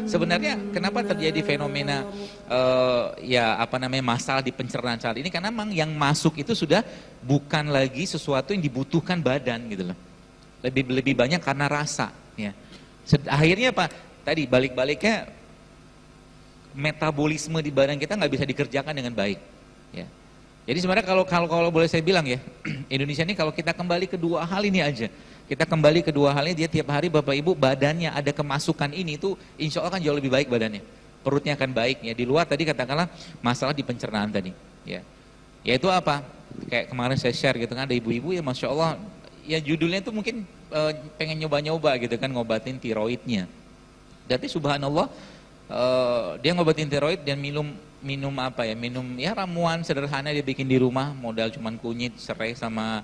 sebenarnya kenapa terjadi fenomena masalah di pencernaan saat ini, karena memang yang masuk itu sudah bukan lagi sesuatu yang dibutuhkan badan gitu loh. Lebih banyak karena rasa ya. Akhirnya apa? Tadi balik-baliknya metabolisme di badan kita nggak bisa dikerjakan dengan baik ya. Jadi sebenarnya kalau boleh saya bilang ya, Indonesia ini kalau kita kembali ke dua hal ini aja, kita kembali ke dua hal ini, dia tiap hari Bapak Ibu badannya ada kemasukan ini, itu insya Allah kan jauh lebih baik badannya, perutnya akan baik ya. Di luar tadi katakanlah masalah di pencernaan tadi ya, yaitu apa, kayak kemarin saya share gitu kan, ada ibu-ibu ya Masya Allah ya, judulnya itu mungkin pengen nyoba-nyoba gitu kan, ngobatin tiroidnya, tapi subhanallah dia ngobatin tiroid dan minum ramuan sederhana dia bikin di rumah, modal cuman kunyit, serai sama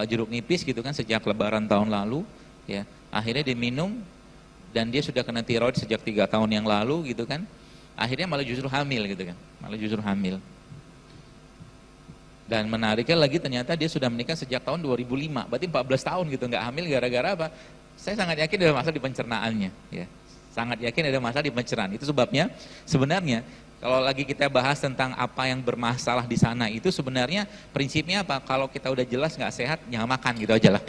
jeruk nipis gitu kan, sejak lebaran tahun lalu ya. Akhirnya dia minum dan dia sudah kena tiroid sejak 3 tahun yang lalu gitu kan. Akhirnya malah justru hamil gitu kan, dan menariknya lagi ternyata dia sudah menikah sejak tahun 2005, berarti 14 tahun gitu nggak hamil. Gara-gara apa? Saya sangat yakin ada masalah di pencernaannya ya. Sangat yakin ada masalah di pencernaan. Itu sebabnya sebenarnya kalau lagi kita bahas tentang apa yang bermasalah di sana, itu sebenarnya prinsipnya apa? Kalau kita udah jelas nggak sehat, jangan makan gitu aja lah.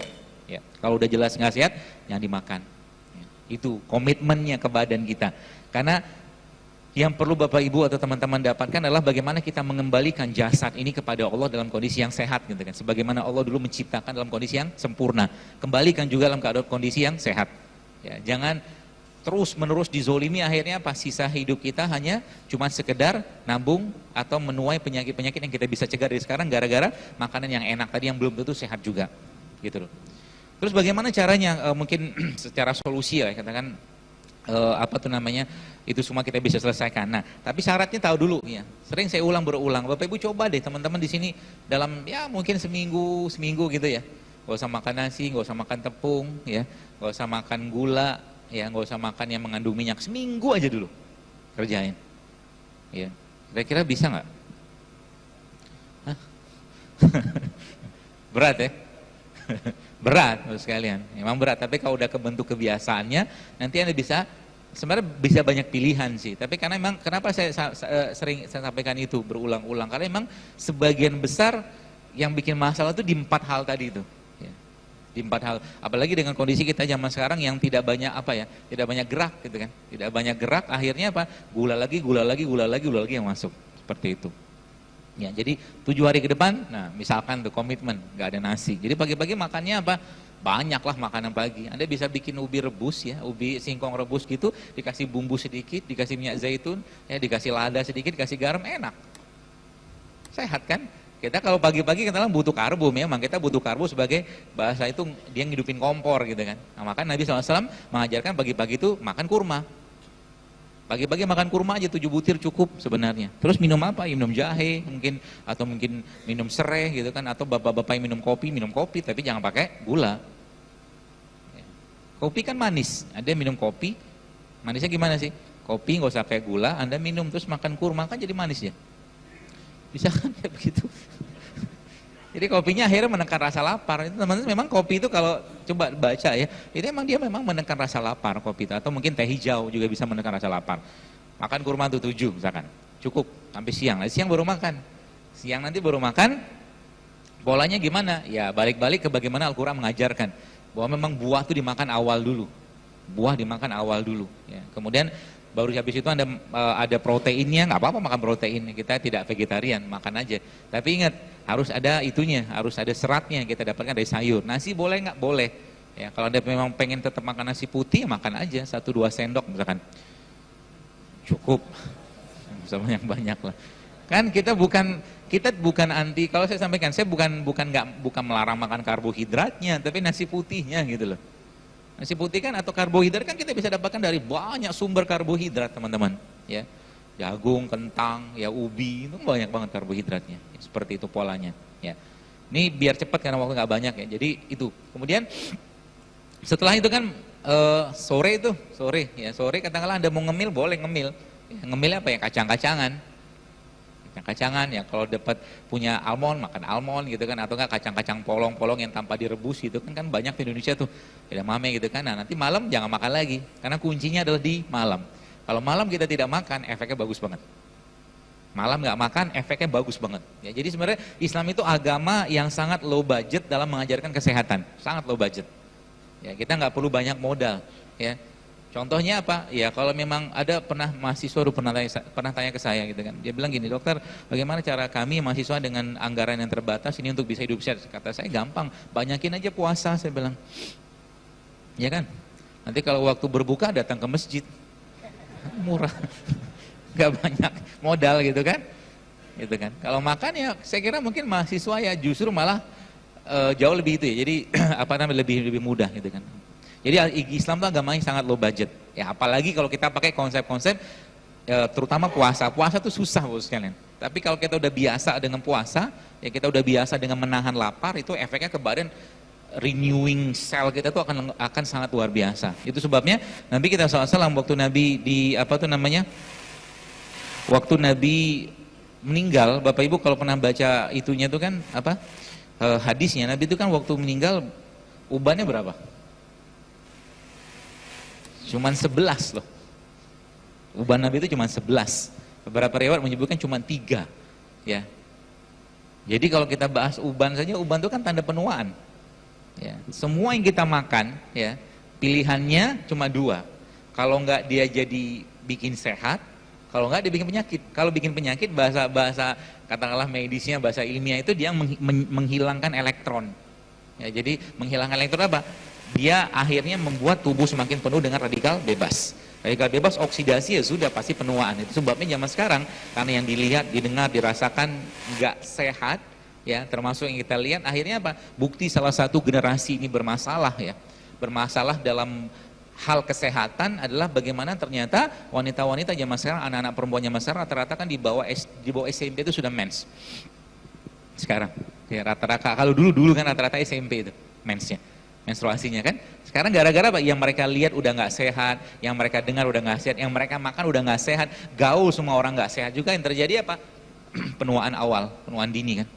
Ya. Kalau udah jelas nggak sehat, jangan dimakan. Ya. Itu komitmennya ke badan kita. Karena yang perlu Bapak Ibu atau teman-teman dapatkan adalah bagaimana kita mengembalikan jasad ini kepada Allah dalam kondisi yang sehat gitu kan. Sebagaimana Allah dulu menciptakan dalam kondisi yang sempurna. Kembalikan juga dalam keadaan kondisi yang sehat. Ya, jangan terus menerus dizolimi, akhirnya apa, sisa hidup kita hanya cuma sekedar nabung atau menuai penyakit-penyakit yang kita bisa cegah dari sekarang gara-gara makanan yang enak tadi yang belum tentu sehat juga gitu loh. Terus bagaimana caranya, mungkin secara solusi ya, katakan itu semua kita bisa selesaikan. Nah, tapi syaratnya tahu dulu ya. Sering saya berulang. Bapak Ibu coba deh teman-teman di sini dalam ya mungkin seminggu gitu ya. Gak usah makan nasi, gak usah makan tepung ya, gak usah makan gula ya, nggak usah makan yang mengandung minyak, seminggu aja dulu kerjain ya. Kira-kira bisa nggak? Berat ya. Berat terus sekalian, memang berat, tapi kalau udah kebentuk kebiasaannya nanti Anda sebenarnya bisa banyak pilihan sih. Tapi karena memang kenapa saya sering sampaikan itu berulang-ulang, karena memang sebagian besar yang bikin masalah itu di 4 hal tadi itu. Di 4 hal, apalagi dengan kondisi kita zaman sekarang yang tidak banyak tidak banyak gerak gitu kan, tidak banyak gerak, akhirnya apa, gula lagi yang masuk, seperti itu ya. Jadi 7 hari ke depan, nah misalkan tuh komitmen nggak ada nasi, jadi pagi-pagi makannya apa, banyaklah makanan pagi. Anda bisa bikin ubi rebus ya, ubi singkong rebus gitu, dikasih bumbu sedikit, dikasih minyak zaitun ya, dikasih lada sedikit, dikasih garam, enak, sehat kan. Kita kalau pagi-pagi kita butuh karbo, memang kita butuh karbo, sebagai bahasa itu dia ngidupin kompor gitu kan. Nah, maka Nabi SAW mengajarkan pagi-pagi itu makan kurma. Pagi-pagi makan kurma aja 7 butir cukup sebenarnya. Terus minum apa? Ya, minum jahe mungkin, atau mungkin minum serai gitu kan, atau bapak-bapak yang minum kopi, tapi jangan pakai gula. Kopi kan manis, ada yang minum kopi, manisnya gimana sih? Kopi nggak usah pakai gula, Anda minum terus makan kurma kan jadi manis ya. Bisa kan kayak begitu. Jadi kopinya akhirnya menekan rasa lapar. Itu teman-teman, memang kopi itu kalau coba baca ya, itu dia memang menekan rasa lapar kopi itu. Atau mungkin teh hijau juga bisa menekan rasa lapar. Makan kurma tuh 7 misalkan, cukup sampai siang. Nah, siang baru makan. Siang nanti baru makan. Polanya gimana? Ya balik-balik ke bagaimana Al-Quran mengajarkan bahwa memang buah itu dimakan awal dulu. Ya. Kemudian baru habis itu ada proteinnya, nggak apa-apa makan protein, kita tidak vegetarian, makan aja. Tapi ingat, harus ada itunya, harus ada seratnya yang kita dapatkan dari sayur. Nasi boleh nggak? Boleh. Ya, kalau Anda memang pengen tetap makan nasi putih, makan aja 1-2 sendok misalkan. Cukup. Bisa banyak-banyak lah. Kan kita bukan anti, kalau saya sampaikan, saya bukan melarang makan karbohidratnya, tapi nasi putihnya gitu loh. Nasi putih kan atau karbohidrat kan kita bisa dapatkan dari banyak sumber karbohidrat teman-teman ya. Jagung, kentang, ya ubi, itu banyak banget karbohidratnya. Seperti itu polanya ya. Ini biar cepat karena waktu nggak banyak ya. Jadi itu. Kemudian setelah itu kan sore katakanlah Anda mau ngemil, boleh ngemil. Ya, ngemilnya apa ya? Kacang-kacangan ya, kalau dapat punya almond, makan almond gitu kan, atau enggak kacang-kacang polong-polong yang tanpa direbus gitu kan banyak di Indonesia tuh, edamame gitu kan. Nah, nanti malam jangan makan lagi, karena kuncinya adalah di malam. Kalau malam kita tidak makan, efeknya bagus banget. Malam nggak makan, efeknya bagus banget. Ya, jadi sebenarnya Islam itu agama yang sangat low budget dalam mengajarkan kesehatan, sangat low budget. Ya, kita nggak perlu banyak modal. Ya, contohnya apa? Ya kalau memang ada mahasiswa pernah tanya ke saya gitu kan. Dia bilang gini, dokter, bagaimana cara kami mahasiswa dengan anggaran yang terbatas ini untuk bisa hidup sehat? Kata saya gampang, banyakin aja puasa, saya bilang. Ya kan? Nanti kalau waktu berbuka datang ke masjid, murah, nggak banyak modal gitu kan? Gitu kan? Kalau makan ya, saya kira mungkin mahasiswa ya justru malah jauh lebih itu ya. Jadi apa namanya lebih mudah gitu kan? Jadi Islam itu agama yang sangat low budget. Ya apalagi kalau kita pakai konsep-konsep terutama puasa. Puasa itu susah Bapak sekalian. Tapi kalau kita udah biasa dengan puasa, ya kita udah biasa dengan menahan lapar, itu efeknya ke badan, renewing sel kita itu akan sangat luar biasa. Itu sebabnya Nabi kita SAW waktu Nabi waktu Nabi meninggal, Bapak Ibu kalau pernah baca itunya itu kan hadisnya, Nabi itu kan waktu meninggal ubannya berapa? Cuman 11 loh. Uban Nabi itu cuman 11. Beberapa riwayat menyebutkan cuman 3. Ya. Jadi kalau kita bahas uban saja, uban itu kan tanda penuaan. Ya. Semua yang kita makan, ya, pilihannya cuma 2. Kalau enggak dia jadi bikin sehat, kalau enggak dia bikin penyakit. Kalau bikin penyakit bahasa katakanlah medisnya, bahasa ilmiah itu dia menghilangkan elektron. Ya, jadi menghilangkan elektron apa? Dia akhirnya membuat tubuh semakin penuh dengan radikal bebas. Radikal bebas oksidasi ya sudah pasti penuaan. Itu sebabnya zaman sekarang karena yang dilihat, didengar, dirasakan nggak sehat, ya termasuk yang kita lihat akhirnya apa? Bukti salah satu generasi ini bermasalah ya. Bermasalah dalam hal kesehatan adalah bagaimana ternyata wanita-wanita zaman sekarang, anak-anak perempuan zaman sekarang rata-rata kan di bawah SMP itu sudah mens. Sekarang ya rata-rata kalau dulu kan rata-rata SMP itu mensnya. Menstruasinya kan, sekarang gara-gara apa? Yang mereka lihat udah nggak sehat, yang mereka dengar udah nggak sehat, yang mereka makan udah nggak sehat, gaul semua orang nggak sehat juga, yang terjadi apa? Penuaan awal, penuaan dini kan,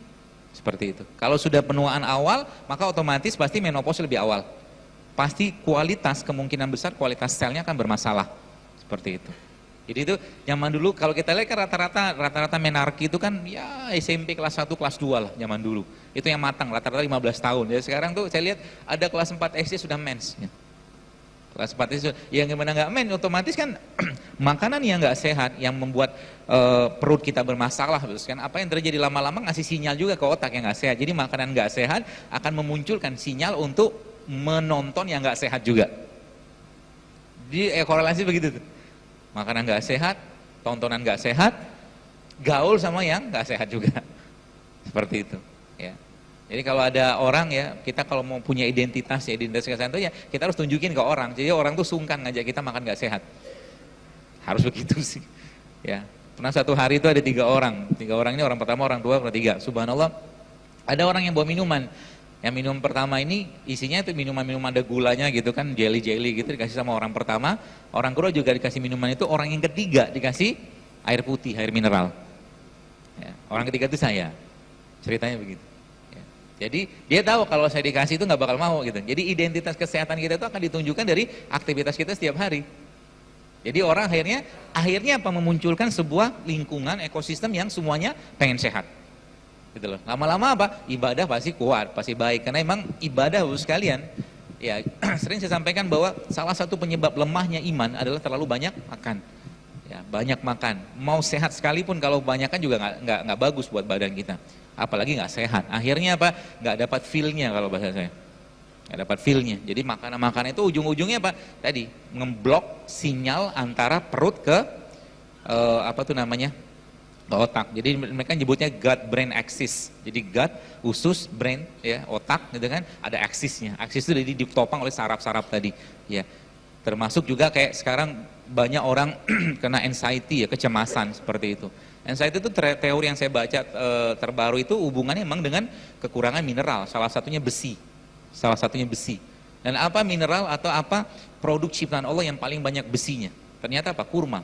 seperti itu. Kalau sudah penuaan awal, maka otomatis pasti menopause lebih awal, pasti kemungkinan besar kualitas selnya akan bermasalah, seperti itu. Jadi itu zaman dulu kalau kita lihat kan rata-rata menarki itu kan ya SMP kelas 1, kelas 2 lah zaman dulu. Itu yang matang rata-rata 15 tahun. Jadi sekarang tuh saya lihat ada kelas 4 SD sudah mens. Ya. Kelas 4 SD yang gimana nggak mens otomatis kan makanan yang nggak sehat yang membuat perut kita bermasalah terus kan apa yang terjadi lama-lama ngasih sinyal juga ke otak yang nggak sehat. Jadi makanan nggak sehat akan memunculkan sinyal untuk menonton yang nggak sehat juga. Jadi korelasi begitu tuh. Makanan nggak sehat, tontonan nggak sehat, gaul sama yang nggak sehat juga, seperti itu. Ya. Jadi kalau ada orang ya, kita kalau mau punya identitas kesehatan itu ya kita harus tunjukin ke orang. Jadi orang tuh sungkan ngajak kita makan nggak sehat, harus begitu sih. Ya. Pernah satu hari itu ada 3 orang ini orang pertama, orang dua, orang tiga. Subhanallah, ada orang yang bawa minuman. Yang minum pertama ini isinya itu minuman-minuman ada gulanya gitu kan, jelly-jelly gitu dikasih sama orang pertama, orang kedua juga dikasih minuman itu, orang yang ketiga dikasih air putih, air mineral. Ya, orang ketiga itu saya, ceritanya begitu. Ya, jadi dia tahu kalau saya dikasih itu nggak bakal mau gitu. Jadi identitas kesehatan kita itu akan ditunjukkan dari aktivitas kita setiap hari. Jadi orang akhirnya apa memunculkan sebuah lingkungan ekosistem yang semuanya pengen sehat. Gitu loh. Lama-lama apa? Ibadah pasti kuat, pasti baik. Karena emang ibadah sekalian, ya sering saya sampaikan bahwa salah satu penyebab lemahnya iman adalah terlalu banyak makan. Ya, banyak makan. Mau sehat sekalipun kalau banyak kan juga nggak bagus buat badan kita. Apalagi nggak sehat. Akhirnya apa? Nggak dapat feel-nya kalau bahasa saya. Nggak dapat feel-nya. Jadi makanan-makanan itu ujung-ujungnya apa? Tadi ngeblok sinyal antara perut ke ke otak. Jadi mereka nyebutnya gut brain axis. Jadi gut, usus, brain, ya, otak gitu kan, ada aksisnya. Aksis itu jadi ditopang oleh saraf-saraf tadi, ya. Termasuk juga kayak sekarang banyak orang kena anxiety ya, kecemasan seperti itu. Anxiety itu teori yang saya baca terbaru itu hubungannya memang dengan kekurangan mineral, salah satunya besi. Salah satunya besi. Dan apa mineral atau apa produk ciptaan Allah yang paling banyak besinya? Ternyata apa? Kurma.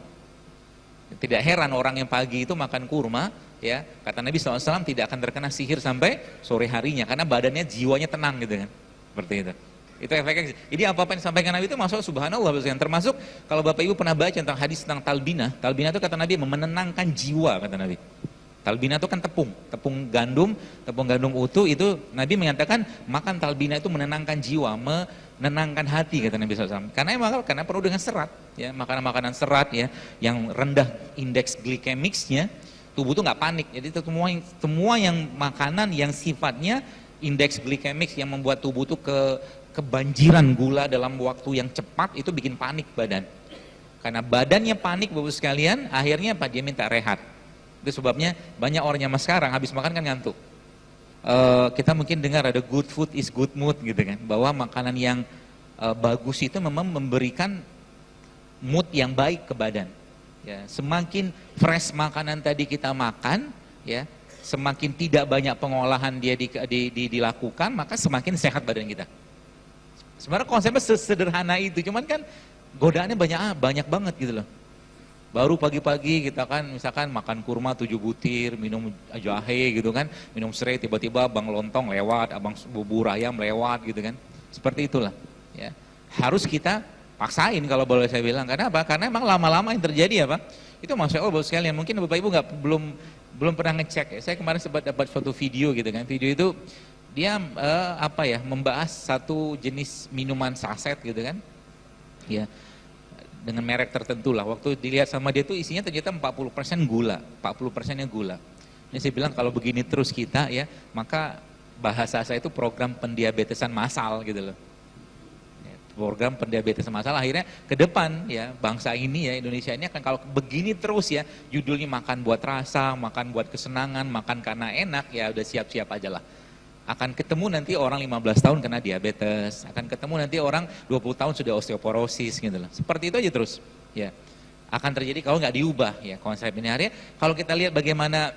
Tidak heran orang yang pagi itu makan kurma, ya kata Nabi SAW tidak akan terkena sihir sampai sore harinya karena badannya, jiwanya tenang gitu kan, seperti itu. Itu efeknya. Jadi apa-apa yang disampaikan Nabi itu masuk subhanallah. Termasuk kalau Bapak Ibu pernah baca tentang hadis tentang talbina. Talbina itu kata Nabi menenangkan jiwa, kata Nabi. Talbina itu kan tepung gandum utuh. Itu Nabi mengatakan makan talbina itu menenangkan jiwa, menenangkan hati, kata Nabi SAW. Karena penuh dengan serat, ya, makanan-makanan serat, ya, yang rendah indeks glikemiknya, tubuh itu nggak panik. Jadi semua yang makanan yang sifatnya indeks glikemik yang membuat tubuh itu kebanjiran gula dalam waktu yang cepat, itu bikin panik badan. Karena badannya panik, Bapak sekalian, akhirnya apa? Dia minta rehat. Itu sebabnya banyak orang zaman sekarang habis makan kan ngantuk. Kita mungkin dengar ada good food is good mood gitu kan, bahwa makanan yang bagus itu memang memberikan mood yang baik ke badan. Ya, semakin fresh makanan tadi kita makan, ya, semakin tidak banyak pengolahan dia dilakukan, maka semakin sehat badan kita. Sebenarnya konsepnya sederhana itu, cuman kan godaannya banyak banget gitu loh. Baru pagi-pagi kita kan misalkan makan kurma 7 butir, minum jahe gitu kan, minum serai, tiba-tiba abang lontong lewat, abang bubur ayam lewat gitu kan. Seperti itulah, ya. Harus kita paksain kalau boleh saya bilang. Karena apa? Karena emang lama-lama yang terjadi apa? Itu Masya Allah Bapak sekalian, mungkin Bapak Ibu belum pernah ngecek ya. Saya kemarin sempat dapat suatu video gitu kan. Video itu dia membahas satu jenis minuman saset gitu kan. Ya. Dengan merek tertentu lah. Waktu dilihat sama dia tuh isinya ternyata 40% gula, 40%-nya gula. Ini saya bilang kalau begini terus kita, ya, maka bahasa saya itu program pendiabetesan massal gitu loh. Ya, program pendiabetesan massal akhirnya ke depan, ya, bangsa ini, ya, Indonesia ini akan kalau begini terus, ya, judulnya makan buat rasa, makan buat kesenangan, makan karena enak, ya udah siap-siap aja lah. Akan ketemu nanti orang 15 tahun kena diabetes, akan ketemu nanti orang 20 tahun sudah osteoporosis gitu loh. Seperti itu aja terus, ya. Akan terjadi kalau nggak diubah, ya, konsep ini. Akhirnya kalau kita lihat bagaimana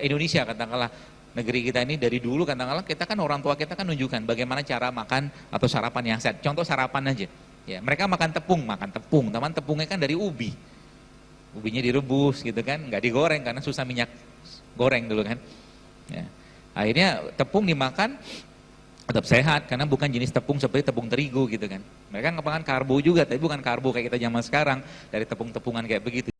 Indonesia, katakanlah negeri kita ini dari dulu, katakanlah kita kan orang tua kita kan nunjukkan bagaimana cara makan atau sarapan yang sehat. Contoh sarapan aja, ya, mereka makan tepung, teman tepungnya kan dari ubi. Ubinya direbus gitu kan, nggak digoreng karena susah minyak goreng dulu kan. Ya. Akhirnya tepung dimakan tetap sehat karena bukan jenis tepung seperti tepung terigu gitu kan. Mereka makan karbo juga, tapi bukan karbo kayak kita zaman sekarang dari tepung-tepungan kayak begitu.